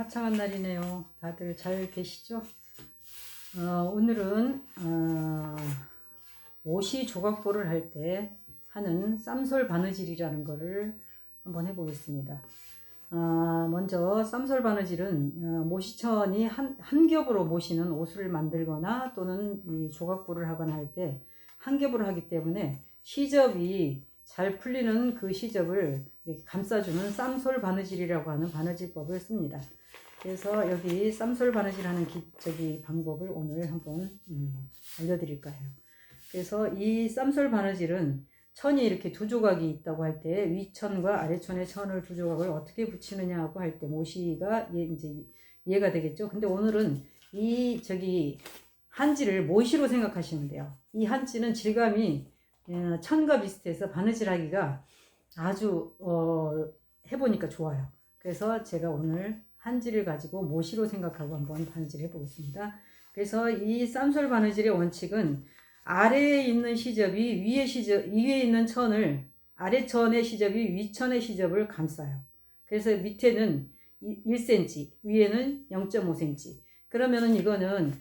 화창한 날이네요. 다들 잘 계시죠? 오늘은 옷이 조각보를 할 때 하는 쌈솔 바느질이라는 거를 한번 해보겠습니다. 먼저 쌈솔 바느질은 모시천이 한 겹으로 모시는 옷을 만들거나 또는 이 조각보를 하거나 할 때 한 겹으로 하기 때문에 시접이 잘 풀리는 그 시접을 이렇게 감싸주는 쌈솔 바느질이라고 하는 바느질법을 씁니다. 그래서 여기 쌈솔 바느질하는 방법을 오늘 한번 알려드릴까 해요. 그래서 이 쌈솔 바느질은 천이 이렇게 두 조각이 있다고 할 때 위천과 아래천의 천을 두 조각을 어떻게 붙이느냐고 할 때 모시가 이제 이해가 되겠죠. 근데 오늘은 이 한지를 모시로 생각하시면 돼요. 이 한지는 질감이 천과 비슷해서 바느질하기가 아주 해보니까 좋아요. 그래서 제가 오늘 한지를 가지고 모시로 생각하고 한번 바느질 해보겠습니다. 그래서 이 쌈솔 바느질의 원칙은 아래에 있는 시접이 위에 있는 천을 아래천의 시접이 위천의 시접을 감싸요. 그래서 밑에는 1cm, 위에는 0.5cm. 그러면은 이거는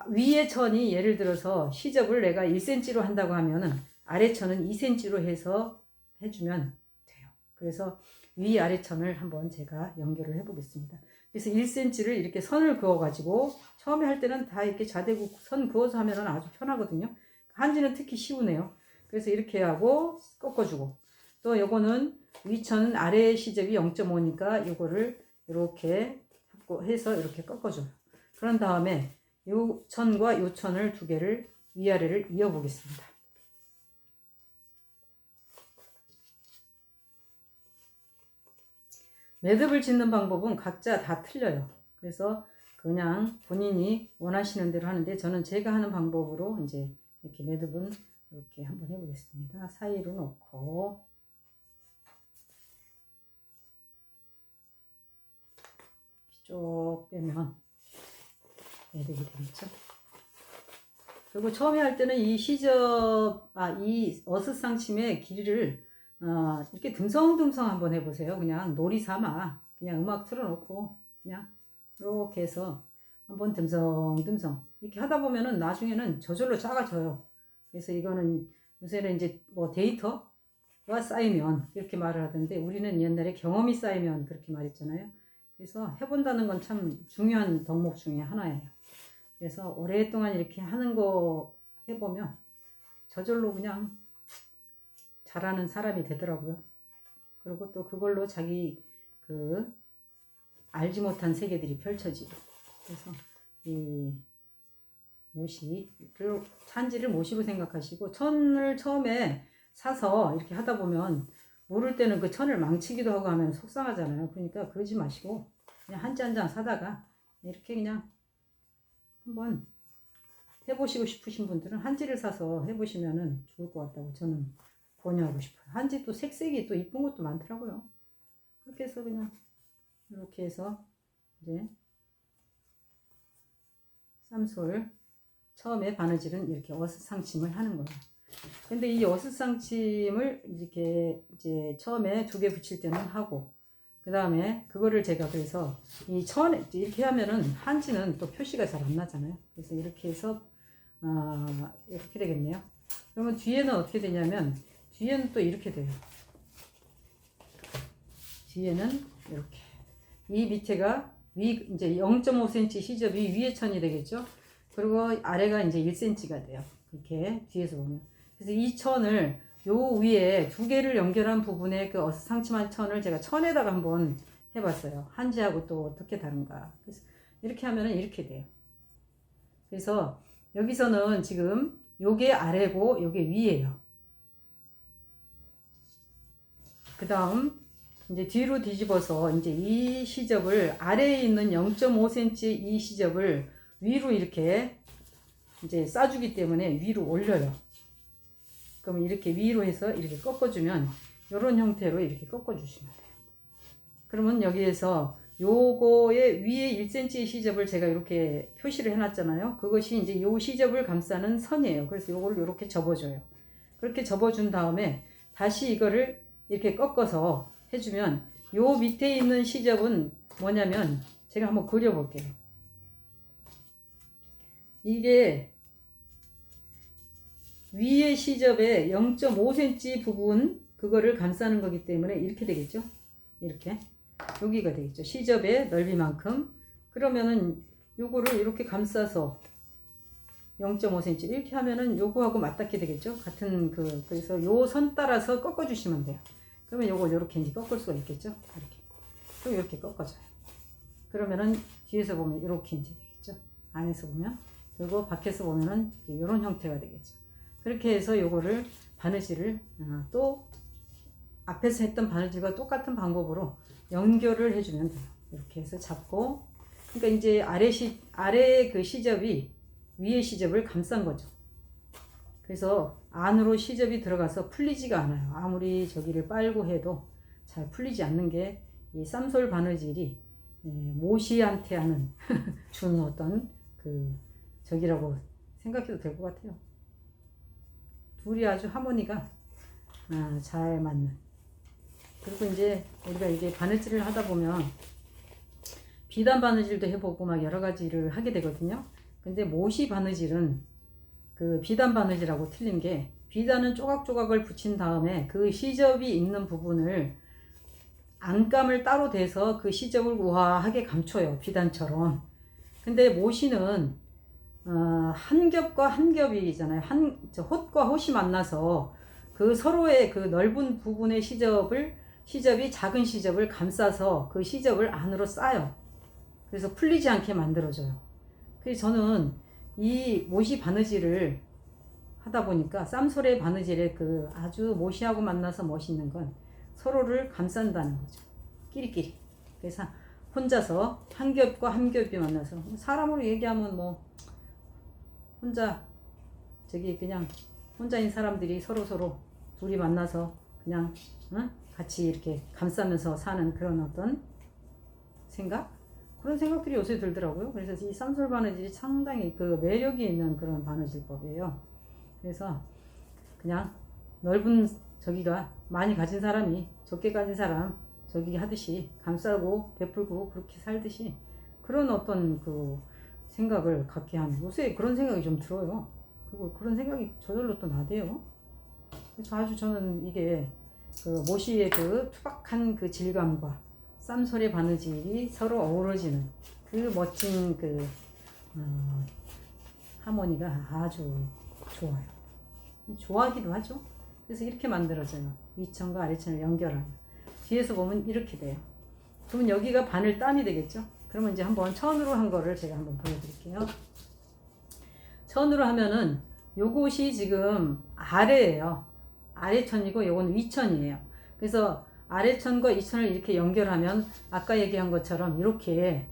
위에 천이 예를 들어서 시접을 내가 1cm로 한다고 하면은 아래천은 2cm로 해서 해주면 돼요. 그래서 위 아래천을 한번 제가 연결을 해 보겠습니다. 그래서 1cm를 이렇게 선을 그어 가지고 처음에 할 때는 다 이렇게 자대고 선 그어서 하면은 아주 편하거든요. 한지는 특히 쉬우네요. 그래서 이렇게 하고 꺾어주고, 또 요거는 위천은 아래 시접이 0.5니까 요거를 이렇게 해서 이렇게 꺾어줘요. 그런 다음에 요 천과 요 천을 두 개를 위아래를 이어 보겠습니다. 매듭을 짓는 방법은 각자 다 틀려요. 그래서 그냥 본인이 원하시는 대로 하는데, 저는 제가 하는 방법으로 이제 이렇게 매듭은 이렇게 한번 해보겠습니다. 사이로 놓고 쭉 빼면 매듭이 되겠죠. 그리고 처음에 할 때는 이 이 어슷상침의 길이를 이렇게 듬성듬성 한번 해보세요. 그냥 놀이 삼아 그냥 음악 틀어놓고 그냥 이렇게 해서 한번 듬성듬성 이렇게 하다 보면은 나중에는 저절로 작아져요. 그래서 이거는 요새는 이제 뭐 데이터가 쌓이면 이렇게 말을 하던데, 우리는 옛날에 경험이 쌓이면 그렇게 말했잖아요. 그래서 해본다는 건 참 중요한 덕목 중에 하나예요. 그래서 오랫동안 이렇게 하는 거 해보면 저절로 그냥 잘하는 사람이 되더라고요. 그리고 또 그걸로 자기 알지 못한 세계들이 펼쳐지고. 그래서 이 한지를 모시로 생각하시고, 천을 처음에 사서 이렇게 하다 보면 모를 때는 그 천을 망치기도 하고 하면 속상하잖아요. 그러니까 그러지 마시고 그냥 한지 한 장 사다가 이렇게 그냥 한번 해보시고 싶으신 분들은 한지를 사서 해보시면 좋을 것 같다고 저는 권유하고 싶어요. 한지 또 색색이 또 이쁜 것도 많더라고요. 그렇게 해서 그냥 이렇게 해서 이제 쌈솔 처음에 바느질은 이렇게 어슷상침을 하는 거예요. 근데 이 어슷상침을 이렇게 이제 처음에 두 개 붙일 때는 하고, 그 다음에 그거를 제가 그래서 이 천에 이렇게 하면은 한지는 또 표시가 잘 안 나잖아요. 그래서 이렇게 해서 이렇게 되겠네요. 그러면 뒤에는 어떻게 되냐면, 뒤에는 또 이렇게 돼요. 뒤에는 이렇게 이 밑에가 이제 0.5cm 시접이 위에 천이 되겠죠. 그리고 아래가 이제 1cm가 돼요. 이렇게 뒤에서 보면. 그래서 이 천을 요 위에 두 개를 연결한 부분에 그 어슷상침한 천을 제가 천에다가 한번 해봤어요. 한지하고 또 어떻게 다른가. 그래서 이렇게 하면은 이렇게 돼요. 그래서 여기서는 지금 요게 아래고 요게 위에요. 그 다음 이제 뒤로 뒤집어서 이제 이 시접을 아래에 있는 0.5cm 이 시접을 위로 이렇게 이제 싸주기 때문에 위로 올려요. 그러면 이렇게 위로 해서 이렇게 꺾어주면 이런 형태로 이렇게 꺾어주시면 돼요. 그러면 여기에서 요거의 위에 1cm 시접을 제가 이렇게 표시를 해놨잖아요. 그것이 이제 요 시접을 감싸는 선이에요. 그래서 요거를 이렇게 접어줘요. 그렇게 접어준 다음에 다시 이거를 이렇게 꺾어서 해주면 요 밑에 있는 시접은 뭐냐면 제가 한번 그려볼게요. 이게 위에 시접의 0.5cm 부분 그거를 감싸는 거기 때문에 이렇게 되겠죠. 이렇게 여기가 되겠죠. 시접의 넓이만큼. 그러면은 요거를 이렇게 감싸서 0.5cm 이렇게 하면은 요거하고 맞닿게 되겠죠. 같은 그래서 요 선 따라서 꺾어 주시면 돼요. 그러면 요거 요렇게 이제 꺾을 수가 있겠죠. 이렇게. 또 이렇게 꺾어줘요. 그러면은 뒤에서 보면 이렇게 이제 되겠죠. 안에서 보면. 그리고 밖에서 보면은 이런 형태가 되겠죠. 그렇게 해서 요거를 바느질을 또 앞에서 했던 바느질과 똑같은 방법으로 연결을 해주면 돼요. 이렇게 해서 잡고, 그러니까 이제 아래 그 시접이 위에 시접을 감싼 거죠. 그래서 안으로 시접이 들어가서 풀리지가 않아요. 아무리 저기를 빨고 해도 잘 풀리지 않는 게 이 쌈솔 바느질이 모시한테 하는 주는 어떤 저기라고 생각해도 될 것 같아요. 둘이 아주 하모니가 잘 맞는. 그리고 이제 우리가 이게 바느질을 하다 보면 비단 바느질도 해보고 막 여러 가지를 하게 되거든요. 근데 모시 바느질은 그 비단 바느질하고 틀린 게, 비단은 조각조각을 붙인 다음에 그 시접이 있는 부분을 안감을 따로 대서 그 시접을 우아하게 감춰요. 비단처럼. 근데 모시는 한 겹과 한 겹이잖아요. 홑과 홑이 만나서 그 서로의 그 넓은 부분의 시접이 작은 시접을 감싸서 그 시접을 안으로 싸요. 그래서 풀리지 않게 만들어줘요. 그래서 저는 이 모시 바느질을 하다 보니까 쌈솔의 바느질의 그 아주 모시하고 만나서 멋있는 건 서로를 감싼다는 거죠. 끼리끼리. 그래서 혼자서 한 겹과 한 겹이 만나서, 사람으로 얘기하면 뭐 혼자 그냥 혼자인 사람들이 서로 둘이 만나서 그냥 같이 이렇게 감싸면서 사는 그런 어떤 그런 생각들이 요새 들더라고요. 그래서 이 쌈솔 바느질이 상당히 그 매력이 있는 그런 바느질법이에요. 그래서 그냥 넓은 저기가 많이 가진 사람이 적게 가진 사람 저기 하듯이 감싸고 베풀고 그렇게 살듯이, 그런 어떤 그 생각을 갖게 하는, 요새 그런 생각이 좀 들어요. 그리고 그런 생각이 저절로 또 나대요. 그래서 아주 저는 이게 그 모시의 그 투박한 그 질감과 쌈솔의 바느질이 서로 어우러지는 그 멋진 하모니가 아주 좋아요. 좋아하기도 하죠. 그래서 이렇게 만들어져요. 위천과 아래천을 연결하는. 뒤에서 보면 이렇게 돼요. 그러면 여기가 바늘 땀이 되겠죠. 그러면 이제 한번 천으로 한 거를 제가 한번 보여드릴게요. 천으로 하면은 요것이 지금 아래예요. 아래천이고 요건 위천이에요. 그래서 아래천과 이천을 이렇게 연결하면 아까 얘기한 것처럼 이렇게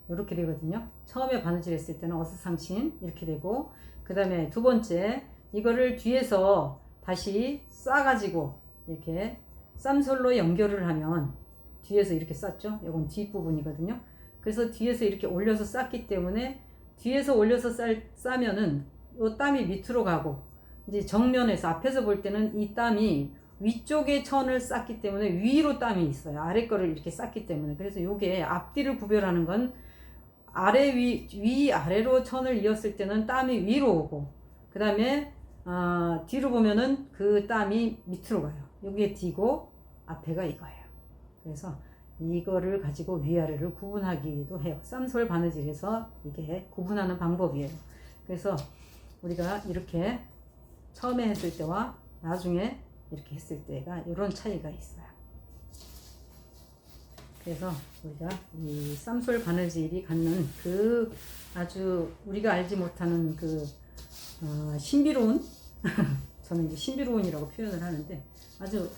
되거든요. 처음에 바느질 했을 때는 어슷상친 이렇게 되고, 그 다음에 두 번째 이거를 뒤에서 다시 싸가지고 이렇게 쌈솔로 연결을 하면 뒤에서 이렇게 쌌죠. 이건 뒷부분이거든요. 그래서 뒤에서 이렇게 올려서 쌌기 때문에 뒤에서 올려서 싸면은 이 땀이 밑으로 가고, 이제 정면에서 앞에서 볼 때는 이 땀이 위쪽에 천을 쌌기 때문에 위로 땀이 있어요. 아래 거를 이렇게 쌌기 때문에. 그래서 요게 앞뒤를 구별하는 건 위 아래로 천을 이었을 때는 땀이 위로 오고, 그 다음에 뒤로 보면은 그 땀이 밑으로 가요. 여기에 뒤고 앞에가 이거예요. 그래서 이거를 가지고 위아래를 구분하기도 해요. 쌈솔 바느질에서 이게 구분하는 방법이에요. 그래서 우리가 이렇게 처음에 했을 때와 나중에 이렇게 했을 때가 이런 차이가 있어요. 그래서 우리가 이 쌈솔 바느질이 갖는 그 아주 우리가 알지 못하는 그 신비로운 저는 이제 신비로운이라고 표현을 하는데, 아주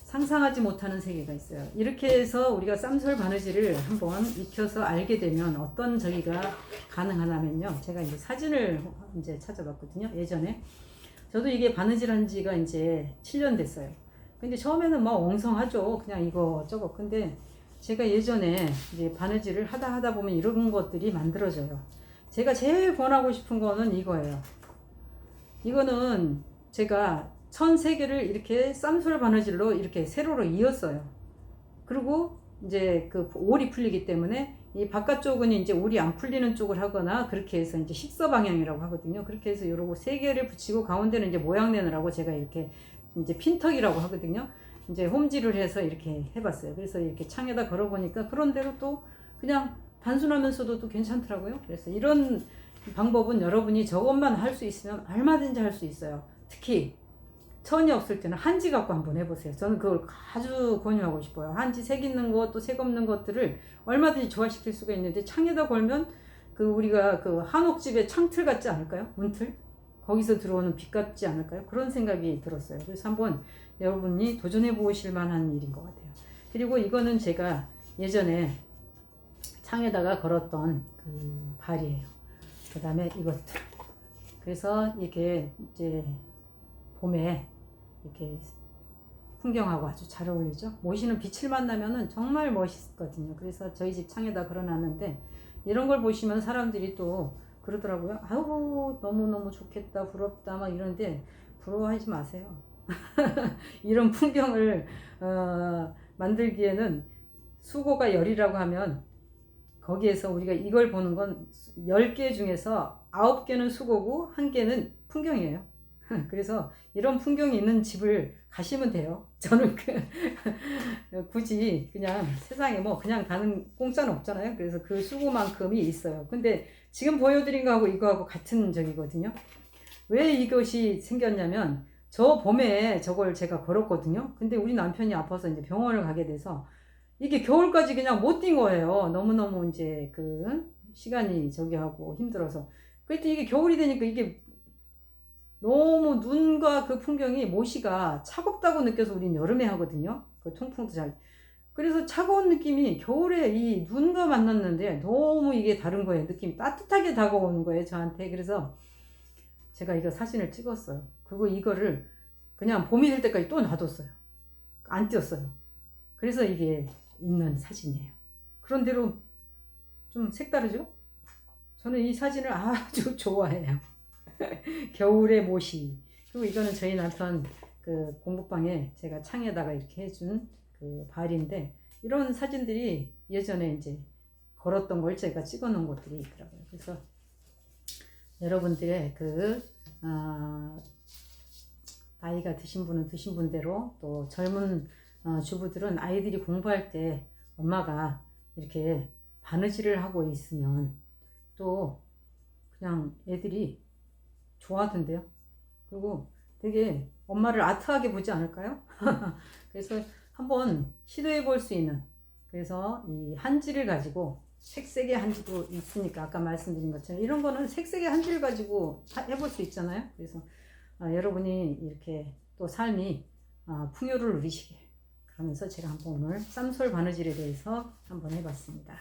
상상하지 못하는 세계가 있어요. 이렇게 해서 우리가 쌈솔 바느질을 한번 익혀서 알게 되면 어떤 저기가 가능하냐면요. 제가 이제 사진을 이제 찾아봤거든요. 예전에 저도 이게 바느질 한 지가 이제 7년 됐어요. 근데 처음에는 막 엉성하죠. 그냥 이거 저거. 근데 제가 예전에 이제 바느질을 하다 보면 이런 것들이 만들어져요. 제가 제일 권하고 싶은 거는 이거예요. 이거는 제가 천 3개를 이렇게 쌈솔 바느질로 이렇게 세로로 이었어요. 그리고 이제 그 올이 풀리기 때문에 이 바깥쪽은 이제 올이 안 풀리는 쪽을 하거나 그렇게 해서 이제 식서 방향이라고 하거든요. 그렇게 해서 요러고 세 개를 붙이고 가운데는 이제 모양 내느라고 제가 이렇게 이제 핀턱이라고 하거든요. 이제 홈질을 해서 이렇게 해봤어요. 그래서 이렇게 창에다 걸어보니까 그런 대로 또 그냥 단순하면서도 또 괜찮더라고요. 그래서 이런 방법은 여러분이 저것만 할 수 있으면 얼마든지 할 수 있어요. 특히 천이 없을 때는 한지 갖고 한번 해보세요. 저는 그걸 아주 권유하고 싶어요. 한지 색 있는 것, 또 색 없는 것들을 얼마든지 조화시킬 수가 있는데 창에다 걸면 그 우리가 그 한옥집의 창틀 같지 않을까요? 문틀? 거기서 들어오는 빛 같지 않을까요? 그런 생각이 들었어요. 그래서 한번 여러분이 도전해 보실 만한 일인 것 같아요. 그리고 이거는 제가 예전에 창에다가 걸었던 그 발이에요. 그 다음에 이것들. 그래서 이게 이제 봄에 이렇게 풍경하고 아주 잘 어울리죠. 모시는 빛을 만나면은 정말 멋있거든요. 그래서 저희 집 창에다 걸어놨는데 이런 걸 보시면 사람들이 또 그러더라고요. 아우 너무너무 좋겠다 부럽다 막 이러는데 부러워하지 마세요. 이런 풍경을 만들기에는 수고가 열이라고 하면 거기에서 우리가 이걸 보는 건 10개 중에서 9개는 수고고 1개는 풍경이에요. 그래서 이런 풍경이 있는 집을 가시면 돼요. 저는 굳이 그냥 세상에 뭐 그냥 가는 공짜는 없잖아요. 그래서 그 수고만큼이 있어요. 근데 지금 보여드린 거하고 이거하고 같은 적이거든요. 왜 이것이 생겼냐면 저 봄에 저걸 제가 걸었거든요. 근데 우리 남편이 아파서 이제 병원을 가게 돼서 이게 겨울까지 그냥 못 뛴 거예요. 너무너무 이제 그 시간이 저기 하고 힘들어서. 그랬더니 이게 겨울이 되니까 이게 너무 눈과 그 풍경이 모시가 차갑다고 느껴서 우린 여름에 하거든요. 그 통풍도 잘. 그래서 차가운 느낌이 겨울에 이 눈과 만났는데 너무 이게 다른 거예요. 느낌이 따뜻하게 다가오는 거예요, 저한테. 그래서 제가 이거 사진을 찍었어요. 그리고 이거를 그냥 봄이 될 때까지 또 놔뒀어요. 안 띄었어요. 그래서 이게 있는 사진이에요. 그런대로 좀 색다르죠? 저는 이 사진을 아주 좋아해요. 겨울의 모시. 그리고 이거는 저희 남편 그 공부방에 제가 창에다가 이렇게 해준 그 발인데 이런 사진들이 예전에 이제 걸었던 걸 제가 찍어 놓은 것들이 있더라고요. 그래서 여러분들의 그 나이가 드신 분은 드신 분대로 또 젊은 주부들은 아이들이 공부할 때 엄마가 이렇게 바느질을 하고 있으면 또 그냥 애들이 좋아하던데요. 그리고 되게 엄마를 아트하게 보지 않을까요? 그래서 한번 시도해 볼 수 있는, 그래서 이 한지를 가지고 색색의 한지도 있으니까 아까 말씀드린 것처럼 이런 거는 색색의 한지를 가지고 해볼 수 있잖아요. 그래서 여러분이 이렇게 또 삶이 풍요를 누리시게, 그러면서 제가 한번 오늘 쌈솔 바느질에 대해서 한번 해봤습니다.